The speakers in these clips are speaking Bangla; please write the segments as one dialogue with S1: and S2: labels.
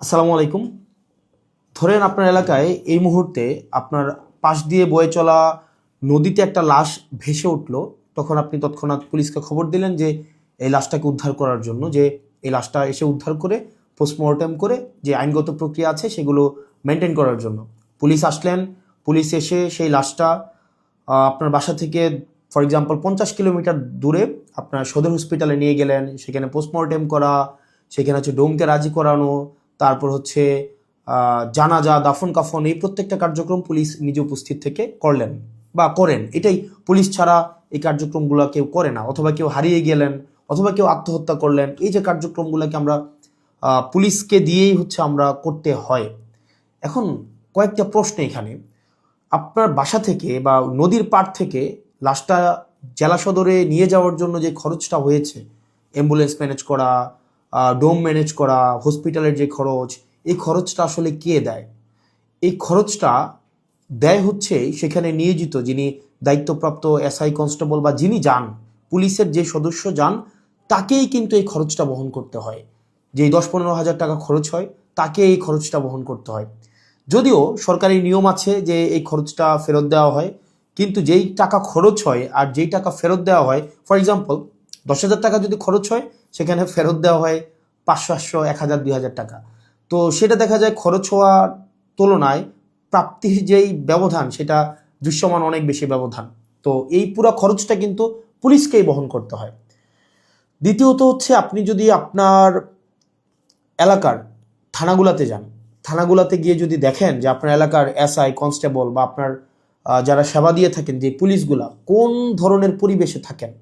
S1: আসসালামু আলাইকুম। ধরেন আপনার এলাকায় এই মুহূর্তে আপনার পাশ দিয়ে বয়ে চলা নদীতে একটা লাশ ভেসে উঠলো। তখন আপনি তৎক্ষণাৎ পুলিশকে খবর দিলেন যে এই লাশটাকে উদ্ধার করার জন্য, যে এই লাশটা এসে উদ্ধার করে পোস্টমর্টেম করে যে আইনগত প্রক্রিয়া আছে সেগুলো মেনটেন করার জন্য পুলিশ আসলেন। পুলিশ এসে সেই লাশটা আপনার বাসা থেকে ফর এক্সাম্পল 50 কিলোমিটার দূরে আপনার সদর হসপিটালে নিয়ে গেলেন। সেখানে পোস্টমর্টেম করা, সেখানে হচ্ছে ডোমকে রাজি করানো, তারপর হচ্ছে জানাজা, দাফন কাফন, এই প্রত্যেকটা কার্যক্রম পুলিশ নিজে উপস্থিত থেকে করলেন বা করেন। এটাই, পুলিশ ছাড়া এই কার্যক্রমগুলো কেউ করে না। অথবা কেউ হারিয়ে গেলেন, অথবা কেউ আত্মহত্যা করলেন, এই যে কার্যক্রমগুলোকে আমরা পুলিশকে দিয়েই হচ্ছে আমরা করতে হয়। এখন কয়েকটা প্রশ্ন এখানে। আপনার বাসা থেকে বা নদীর পাড় থেকে লাশটা জেলা সদরে নিয়ে যাওয়ার জন্য যে খরচটা হয়েছে, অ্যাম্বুলেন্স ম্যানেজ করা, ডোম ম্যানেজ করা, হসপিটালের যে খরচ, এই খরচটা আসলে কে দেয়? এই খরচটা দেয় হচ্ছে সেখানে নিয়োজিত যিনি দায়িত্বপ্রাপ্ত এসআই, কনস্টেবল বা যিনি যান, পুলিশের যে সদস্য যান, তাকেই কিন্তু এই খরচটা বহন করতে হয়। যেই 10-15 হাজার টাকা খরচ হয়, তাকে এই খরচটা বহন করতে হয়। যদিও সরকারি নিয়ম আছে যে এই খরচটা ফেরত দেওয়া হয়, কিন্তু যেই টাকা খরচ হয় আর যেই টাকা ফেরত দেওয়া হয়, ফর এক্সাম্পল 10,000 টাকা যদি খরচ হয়, সেখানে ফেরত দেওয়া হয় 500, 800, 1,000, 2,000 টাকা। তো সেটা দেখা যায় খরচ হওয়ার তুলনায় প্রাপ্তির যেই ব্যবধান, সেটা দৃশ্যমান অনেক বেশি ব্যবধান। তো এই পুরো খরচটা কিন্তু পুলিশকেই বহন করতে হয়। দ্বিতীয়ত হচ্ছে, আপনি যদি আপনার এলাকার থানাগুলাতে যান, থানাগুলাতে গিয়ে যদি দেখেন যে আপনার এলাকার এসআই, কনস্টেবল বা আপনার যারা সেবা দিয়ে থাকেন যে পুলিশগুলা কোন ধরনের পরিবেশে থাকেন,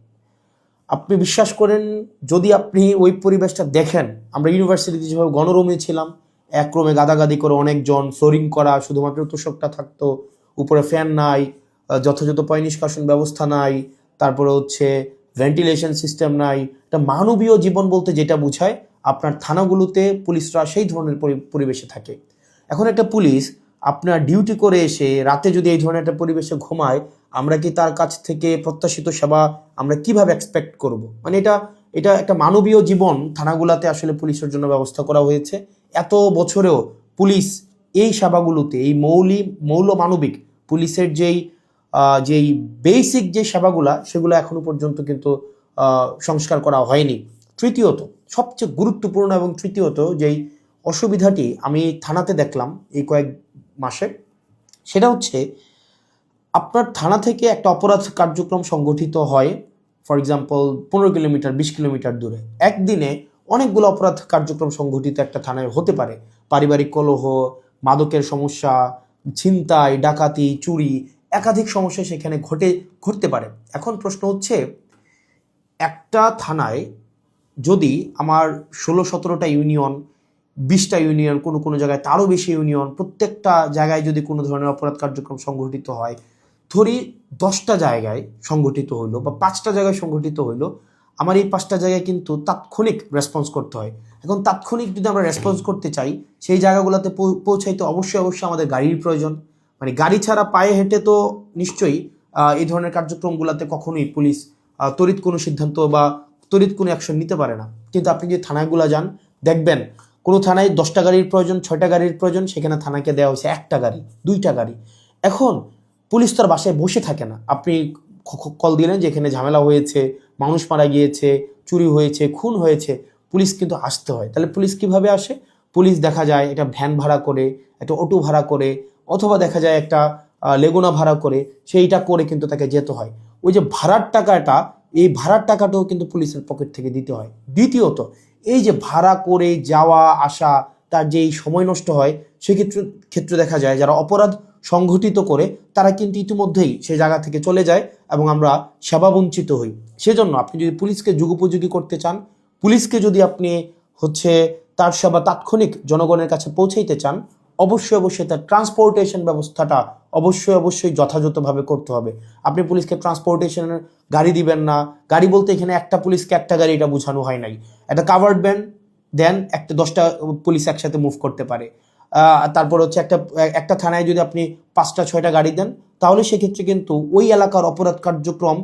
S1: আপনি বিশ্বাস করেন, যদি আপনি ওই পরিবেশটা দেখেন, আমরা ইউনিভার্সিটিতে যেভাবে গণরুমে ছিলাম, এক রুমে গাদাগাদি করে অনেকজন, ফ্লোরিং করা, শুধুমাত্র তোষকটা থাকতো, উপরে ফ্যান নাই, যথাযথ পয় নিষ্কাশন ব্যবস্থা নাই, তারপরে হচ্ছে ভেন্টিলেশন সিস্টেম নাই। একটা মানবীয় জীবন বলতে যেটা বোঝায়, আপনার থানাগুলোতে পুলিশরা সেই ধরনের পরিবেশে থাকে। এখন একটা পুলিশ আপনার ডিউটি করে এসে রাতে যদি এই ধরনের একটা পরিবেশে ঘুমায়, আমরা কি তার কাছ থেকে প্রত্যাশিত সেবা আমরা কিভাবে এক্সপেক্ট করব? মানে এটা এটা একটা মানবীয় জীবন থানাগুলাতে আসলে পুলিশের জন্য ব্যবস্থা করা হয়েছে। এত বছরেও পুলিশ এই সেবাগুলোতে, এই মৌল মানবিক পুলিশের যেই বেসিক যে সেবাগুলা, সেগুলো এখনো পর্যন্ত কিন্তু সংস্কার করা হয়নি। তৃতীয়ত, সবচেয়ে গুরুত্বপূর্ণ এবং তৃতীয়ত যেই অসুবিধাটি আমি থানাতে দেখলাম এই কয়েক মাসে, সেটা হচ্ছে আপনার থানা থেকে একটা অপরাধ কার্যক্রম সংগঠিত হয়, ফর এক্সাম্পল 15 কিলোমিটার, 20 কিলোমিটার দূরে। একদিনে অনেকগুলো অপরাধ কার্যক্রম সংগঠিত একটা থানায় হতে পারে। পারিবারিক কলহ, মাদকের সমস্যা, ছিনতাই, ডাকাতি, চুরি, একাধিক সমস্যা সেখানে ঘটতে পারে। এখন প্রশ্ন হচ্ছে, একটা থানায় যদি আমার 16-17টা ইউনিয়ন, 20টা ইউনিয়ন, কোনো কোনো জায়গায় তারও বেশি ইউনিয়ন, প্রত্যেকটা জায়গায় যদি কোনো ধরনের অপরাধ কার্যক্রম সংঘটিত হয়, ধরি 10টা জায়গায় সংঘটিত হইলো বা 5টা জায়গায় সংঘটিত হইলো, আমার এই 5টা জায়গায় কিন্তু তাৎক্ষণিক রেসপন্স করতে হয়। এখন তাৎক্ষণিক যদি আমরা রেসপন্স করতে চাই, সেই জায়গাগুলোতে পৌঁছাইতে অবশ্যই অবশ্যই আমাদের গাড়ির প্রয়োজন। মানে গাড়ি ছাড়া পায়ে হেঁটে তো নিশ্চয়ই এই ধরনের কার্যক্রমগুলোতে কখনোই পুলিশ তড়িৎ কোনো সিদ্ধান্ত বা তড়িৎ কোনো অ্যাকশন নিতে পারে না। কিন্তু আপনি যদি থানাগুলো যান, দেখবেন কোনো থানায় 10টা গাড়ির প্রয়োজন, 6টা গাড়ির প্রয়োজন, সেখানে থানাকে দেওয়া হয়েছে 1টা গাড়ি, 2টা গাড়ি। এখন পুলিশ তো আর বাসায় বসে থাকে না। আপনি কল দিলেন যে এখানে ঝামেলা হয়েছে, মানুষ মারা গিয়েছে, চুরি হয়েছে, খুন হয়েছে, পুলিশ কিন্তু আসতে হয়। তাহলে পুলিশ কিভাবে আসে? পুলিশ দেখা যায় একটা ভ্যান ভাড়া করে, একটা অটো ভাড়া করে, অথবা দেখা যায় একটা লেগুনা ভাড়া করে, সেইটা করে কিন্তু তাকে যেতে হয়। ওই যে ভাড়ার টাকাটা, এই ভাড়ার টাকাটাও কিন্তু পুলিশের পকেট থেকে দিতে হয়। দ্বিতীয়ত, এই যে ভাড়া করে যাওয়া আসা, তার যেই সময় নষ্ট হয়, সেক্ষেত্রে দেখা যায় যারা অপরাধ সংঘটিত করে তারা কিন্তু ইতিমধ্যেই সেই জায়গা থেকে চলে যায় এবং আমরা সেবা বঞ্চিত হই। সেজন্য আপনি যদি পুলিশকে যুগোপযোগী করতে চান, পুলিশকে যদি আপনি হচ্ছে তার সেবা তাৎক্ষণিক জনগণের কাছে পৌঁছাইতে চান, অবশ্যই অবশ্যই তার ট্রান্সপোর্টেশন ব্যবস্থাটা অবশ্যই যথাযথভাবে করতে হবে। আপনি পুলিশকে ট্রান্সপোর্টেশনের গাড়ি দিবেন না। গাড়ি বলতে এখানে একটা পুলিশকে একটা গাড়ি, এটা বোঝানো হয় নাই। একটা কাভার্ড ভ্যান দেন, একটা 10টা পুলিশ একসাথে মুভ করতে পারে। তারপর হচ্ছে একটা থানায় যদি আপনি 5টা 6টা গাড়ি দেন, তাহলে সেক্ষেত্রে কিন্তু ওই এলাকার অপরাধ কার্যক্রম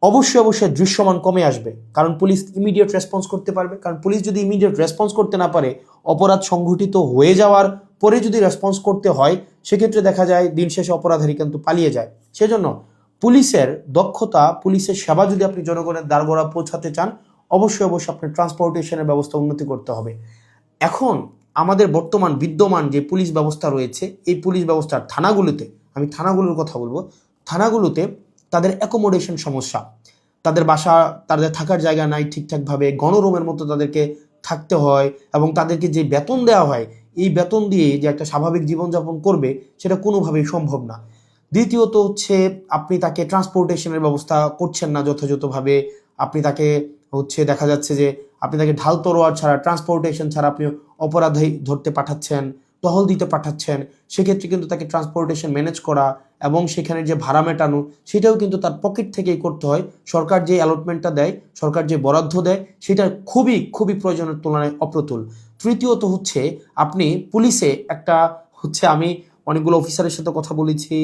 S1: অবশ্যই দৃশ্যমান কমে আসবে। কারণ পুলিশ ইমিডিয়েট রেসপন্স করতে পারবে। কারণ পুলিশ যদি ইমিডিয়েট রেসপন্স করতে না পারে, অপরাধ সংঘটিত হয়ে যাওয়ার পরে যদি রেসপন্স করতে হয়, সেক্ষেত্রে দেখা যায় দিন শেষে অপরাধী কিন্তু পালিয়ে যায়। সেজন্য পুলিশের দক্ষতা, পুলিশের সেবা যদি আপনি জনগণের দ্বারগোড়া পৌঁছাতে চান, অবশ্যই আপনার ট্রান্সপোর্টেশনের ব্যবস্থা উন্নতি করতে হবে। এখন আমাদের বর্তমান বিদ্যমান যে পুলিশ ব্যবস্থা রয়েছে, এই পুলিশ ব্যবস্থার থানাগুলোতে, আমি থানাগুলোর কথা বলবো, থানাগুলোতে তাদের অ্যাকোমোডেশন সমস্যা, তাদের বাসা, তাদের থাকার জায়গা নাই ঠিকঠাকভাবে, গণরুমের মতো তাদেরকে থাকতে হয়, এবং তাদেরকে যে বেতন দেওয়া হয়, এই বেতন দিয়ে যে একটা স্বাভাবিক জীবনযাপন করবে সেটা কোনোভাবেই সম্ভব না। দ্বিতীয়ত হচ্ছে আপনি তাকে ট্রান্সপোর্টেশনের ব্যবস্থা করছেন না যথাযথভাবে। আপনি তাকে দেখা যাচ্ছে যে আপনি তাকে ঢাল তরোয়ার ছাড়া, ট্রান্সপোর্টেশন ছাড়া আপনি অপরাধী ধরতে পাঠাচ্ছেন, টহল দিতে পাঠাচ্ছেন। সেক্ষেত্রে কিন্তু তাকে ট্রান্সপোর্টেশন ম্যানেজ করা এবং সেখানে যে ভাড়া মেটানো, সেটাও কিন্তু তার পকেট থেকেই করতে হয়। সরকার যে অ্যালটমেন্টটা দেয়, সরকার যে বরাদ্দ দেয়, সেটা খুবই খুবই প্রয়োজনের তুলনায় অপ্রতুল। তৃতীয়ত আপনি পুলিশে একটা আমি অনেকগুলো অফিসারের সাথে কথা বলেছি,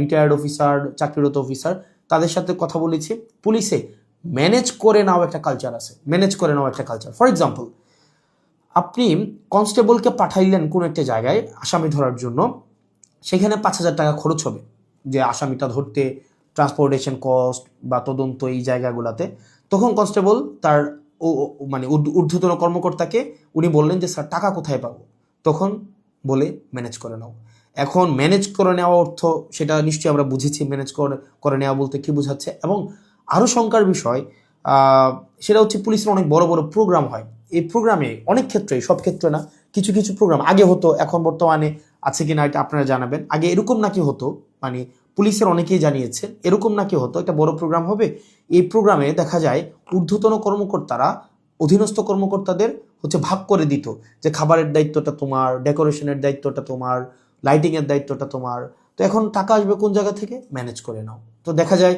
S1: রিটায়ার্ড অফিসার, চাকরিরত অফিসার, তাদের সাথে কথা বলেছি। পুলিশে ম্যানেজ করে নাও একটা কালচার আছে, ম্যানেজ করে নাও একটা কালচার। ফর এক্সাম্পল, আপনি কনস্টেবলকে পাঠাইলেন কোনো একটা জায়গায় আসামি ধরার জন্য, সেখানে 5,000 টাকা খরচ হবে যে আসামিটা ধরতে, ট্রান্সপোর্টেশন কস্ট বা তদন্ত এই জায়গাগুলোতে। তখন কনস্টেবল তার ঊর্ধ্বতন কর্মকর্তাকে উনি বললেন যে স্যার টাকা কোথায় পাবো? তখন বলে ম্যানেজ করে নাও। এখন ম্যানেজ করে নেওয়া অর্থ, সেটা নিশ্চয়ই আমরা বুঝেছি ম্যানেজ করে নেওয়া বলতে কি বোঝাচ্ছে। এবং আরও শঙ্কার বিষয় সেটা পুলিশের অনেক বড় বড় প্রোগ্রাম হয়। এই প্রোগ্রামে অনেক ক্ষেত্রে, সব ক্ষেত্রে না, কিছু কিছু প্রোগ্রাম আগে হতো, এখন বর্তমানে আছে কিনা এটা আপনারা জানাবেন। আগে এরকম নাকি হতো, পুলিশের অনেকেই জানিয়েছে এরকম নাকি হতো, একটা বড় প্রোগ্রাম হবে, এই প্রোগ্রামে দেখা যায় ঊর্ধ্বতন কর্মকর্তারা অধীনস্থ কর্মকর্তাদের ভাগ করে দিত যে খাবারের দায়িত্বটা তোমার, ডেকোরেশনের দায়িত্বটা তোমার, লাইটিংয়ের দায়িত্বটা তোমার। তো এখন টাকা আসবে কোন জায়গা থেকে? ম্যানেজ করে নাও। তো দেখা যায়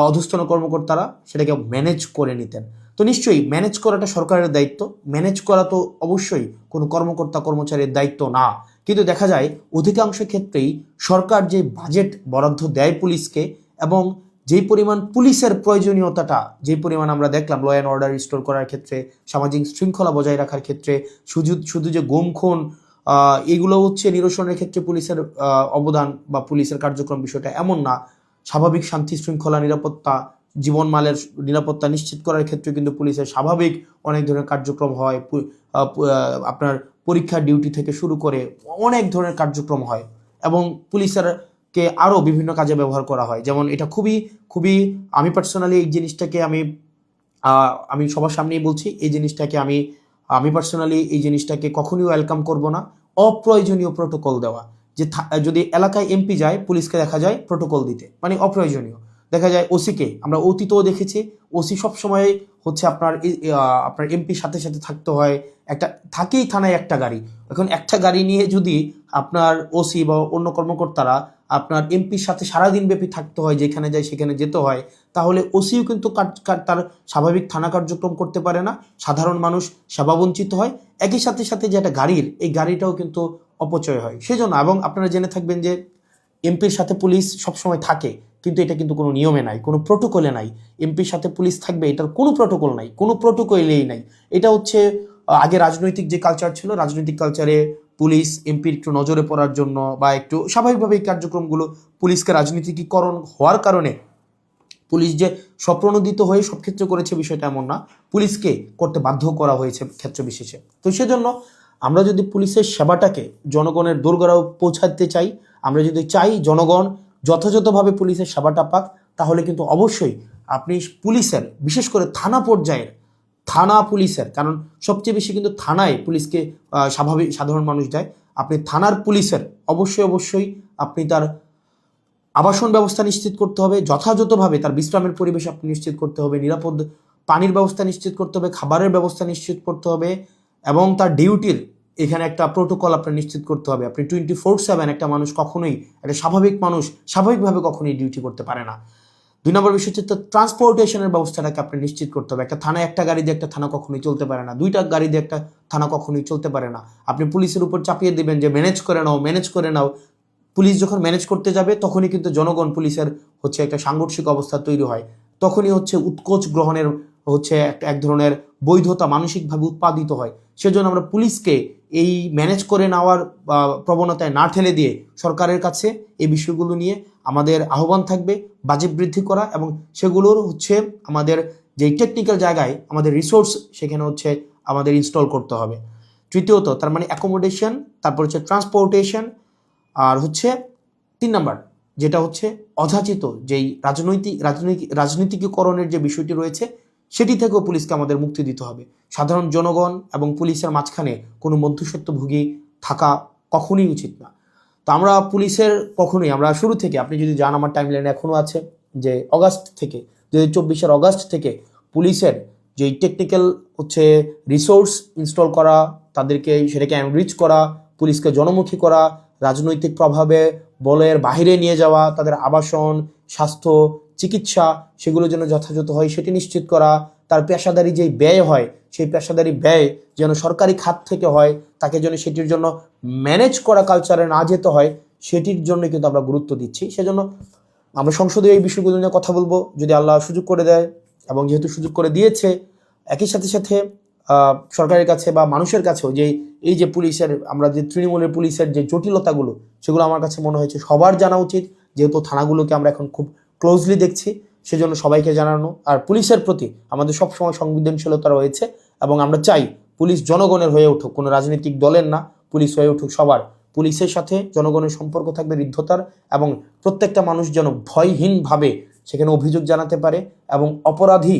S1: অধস্তন কর্মকর্তারা সেটাকে ম্যানেজ করে নিতেন। তো নিশ্চয়ই ম্যানেজ করাটা সরকারের দায়িত্ব, ম্যানেজ করা তো অবশ্যই কোনো কর্মকর্তা কর্মচারীর দায়িত্ব না। কিন্তু দেখা যায় অধিকাংশ ক্ষেত্রেই সরকার যে বাজেট বরাদ্দ দেয় পুলিশকে, এবং যেই পরিমাণ পুলিশের প্রয়োজনীয়তাটা, যেই পরিমাণ আমরা দেখলাম ল অ্যান্ড অর্ডার রিস্টোর করার ক্ষেত্রে, সামাজিক শৃঙ্খলা বজায় রাখার ক্ষেত্রে, শুধু যে গুম খুন এগুলো নিরসনের ক্ষেত্রে পুলিশের অবদান বা পুলিশের কার্যক্রম বিষয়টা এমন না। স্বাভাবিক শান্তি শৃঙ্খলা, নিরাপত্তা, জীবনমালের নিরাপত্তা নিশ্চিত করার ক্ষেত্রে কিন্তু পুলিশের স্বাভাবিক অনেক ধরনের কার্যক্রম হয়। আপনার পরীক্ষার ডিউটি থেকে শুরু করে অনেক ধরনের কার্যক্রম হয়, এবং পুলিশেরকে আরও বিভিন্ন কাজে ব্যবহার করা হয়। যেমন এটা খুবই খুবই, আমি পার্সোনালি এই জিনিসটাকে আমি সবার সামনেই বলছি, এই জিনিসটাকে আমি পার্সোনালি এই জিনিসটাকে কখনোই ওয়েলকাম করব না। অপ্রয়োজনীয় প্রোটোকল দেওয়া, যে যদি এলাকায় এমপি যায়, পুলিশকে দেখা যায় প্রোটোকল দিতে, অপ্রয়োজনীয়। দেখা যায় ওসিকে আমরা অতীতেও দেখেছি, ওসি সবসময় আপনার এমপির সাথে সাথে থাকতে হয়, থাকেই থানায় একটা গাড়ি। এখন একটা গাড়ি নিয়ে যদি আপনার ওসি বা অন্য কর্মকর্তারা আপনার এমপির সাথে সারাদিন ব্যাপী থাকতে হয়, যেখানে যায় সেখানে যেতে হয়, তাহলে ওসিও কিন্তু তার স্বাভাবিক থানা কার্যক্রম করতে পারে না, সাধারণ মানুষ সেবা বঞ্চিত হয়। একই সাথে সাথে যে একটা গাড়ির, এই গাড়িটাও কিন্তু অপচয় হয়। সেজন্য, এবং আপনারা জেনে থাকবেন যে এমপির সাথে পুলিশ সবসময় থাকে, কিন্তু এটা কিন্তু কোনো নিয়মে নাই, কোনো প্রোটোকলে নাই। এমপির সাথে পুলিশ থাকবে, এটার কোনো প্রোটোকল নাই, কোনো প্রোটোকলেই নাই। এটা আগে রাজনৈতিক যে কালচার ছিল, রাজনৈতিক কালচারে পুলিশ এমপির একটু নজরে পড়ার জন্য বা একটু স্বাভাবিকভাবে এই কার্যক্রমগুলো, পুলিশকে রাজনীতিকীকরণ হওয়ার কারণে পুলিশ যে স্বপ্রণোদিত হয়ে সব ক্ষেত্রে করেছে বিষয়টা এমন না, পুলিশকে করতে বাধ্য করা হয়েছে ক্ষেত্র বিশেষে। তো সেজন্য আমরা যদি পুলিশের সেবাটাকে জনগণের দোরগোড়ায় পৌঁছাতে চাই, আমরা যদি চাই জনগণ যথাযথভাবে পুলিশের সেবাটা পাক, তাহলে কিন্তু অবশ্যই আপনি পুলিশের, বিশেষ করে থানা পর্যায়ের থানা পুলিশের, কারণ সবচেয়ে বেশি কিন্তু থানায় পুলিশকে সাধারণ মানুষ দেয়, আপনি থানার পুলিশের অবশ্যই আপনি তার আবাসন ব্যবস্থা নিশ্চিত করতে হবে, যথাযথভাবে তার বিশ্রামের পরিবেশ আপনি নিশ্চিত করতে হবে, নিরাপদ পানির ব্যবস্থা নিশ্চিত করতে হবে, খাবারের ব্যবস্থা নিশ্চিত করতে হবে, এবং তার ডিউটির এখানে একটা প্রোটোকল আপনার নিশ্চিত করতে হবে। আপনি 24/7 একটা মানুষ কখনোই, একটা স্বাভাবিক মানুষ স্বাভাবিকভাবে কখনোই ডিউটি করতে পারে না। 2 নম্বর বিষয় হচ্ছে ট্রান্সপোর্টেশনের ব্যবস্থাটাকে আপনি নিশ্চিত করতে হবে। একটা থানায় একটা গাড়ি দিয়ে একটা থানা কখনোই চলতে পারে না, 2টা গাড়ি দিয়ে একটা থানা কখনোই চলতে পারে না। আপনি পুলিশের উপর চাপিয়ে দেবেন যে ম্যানেজ করে নাও। পুলিশ যখন ম্যানেজ করতে যাবে, তখনই কিন্তু জনগণ পুলিশের একটা সাংঘর্ষিক অবস্থা তৈরি হয়। তখনই উৎকোচ গ্রহণের এক ধরনের বৈধতা মানসিকভাবে উৎপাদিত হয়। সেজন্য আমরা পুলিশকে এই ম্যানেজ করে নেওয়ার প্রবণতায় না ঠেলে দিয়ে সরকারের কাছে এই বিষয়গুলো নিয়ে আমাদের আহ্বান থাকবে বাজেট বৃদ্ধি করা, এবং সেগুলোর হচ্ছে আমাদের যে টেকনিক্যাল জায়গায় আমাদের রিসোর্স সেখানে হচ্ছে আমাদের ইনস্টল করতে হবে। তৃতীয়ত তার মানে অ্যাকোমোডেশন, তারপর হচ্ছে ট্রান্সপোর্টেশন, আর হচ্ছে 3 নাম্বার যেটা হচ্ছে অযাচিত যেই রাজনীতিকীকরণের যে বিষয়টি রয়েছে সেটি থেকেও পুলিশকে আমাদের মুক্তি দিতে হবে। সাধারণ জনগণ এবং পুলিশের মাঝখানে কোনো মধ্যস্বত্বভোগী থাকা কখনোই উচিত না। তো আমরা পুলিশের কখনোই, আমরা শুরু থেকে, আপনি যদি যান আমার টাইমলাইনে এখনও আছে যে অগাস্ট থেকে 2024-এর অগাস্ট থেকে পুলিশের যেই টেকনিক্যাল হচ্ছে রিসোর্স ইনস্টল করা, তাদেরকে সেটাকে এনরিচ করা, পুলিশকে জনমুখী করা, রাজনৈতিক প্রভাবে বলের বাহিরে নিয়ে যাওয়া, তাদের আবাসন, স্বাস্থ্য, চিকিৎসা সেগুলো যেন যথাযথ হয় সেটি নিশ্চিত করা, তার পেশাদারি যেই ব্যয় হয় সেই পেশাদারি ব্যয় যেন সরকারি খাত থেকে হয়, তাকে যেন সেটির জন্য ম্যানেজ করা কালচারে না যেতে হয়, সেটির জন্য কিন্তু আমরা গুরুত্ব দিচ্ছি। সেজন্য আমরা সংসদে এই বিষয়গুলো নিয়ে কথা বলবো যদি আল্লাহ সুযোগ করে দেয়, এবং যেহেতু সুযোগ করে দিয়েছে একই সাথে সাথে সরকারের কাছে বা মানুষের কাছেও যে এই যে পুলিশের, আমরা যে তৃণমূলের পুলিশের যে জটিলতাগুলো সেগুলো আমার কাছে মনে হয়েছে সবার জানা উচিত, যেহেতু থানাগুলোকে আমরা এখন খুব ক্লোজলি দেখছি, সেজন্য সবাইকে জানানো। আর পুলিশের প্রতি আমাদের সবসময় সংবেদনশীলতা রয়েছে, এবং আমরা চাই পুলিশ জনগণের হয়ে উঠুক, কোনো রাজনৈতিক দলের না, পুলিশ হয়ে উঠুক সবার। পুলিশের সাথে জনগণের সম্পর্ক থাকবে হৃদ্যতার, এবং প্রত্যেকটা মানুষ যেন ভয়হীনভাবে সেখানে অভিযোগ জানাতে পারে, এবং অপরাধী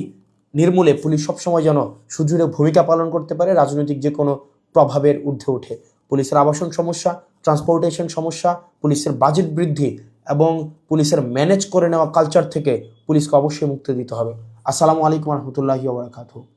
S1: নির্মূলে পুলিশ সবসময় যেন সুদৃঢ় ভূমিকা পালন করতে পারে রাজনৈতিক যে কোনো প্রভাবের ঊর্ধ্বে উঠে। পুলিশের আবাসন সমস্যা, ট্রান্সপোর্টেশন সমস্যা, পুলিশের বাজেট বৃদ্ধি এবং পুলিশের ম্যানেজ করে নেওয়া কালচার থেকে পুলিশকে অবশ্যই মুক্তি দিতে হবে। আসসালামু আলাইকুম রহমতুল্লাহি ওয়া বারাকাতুহু।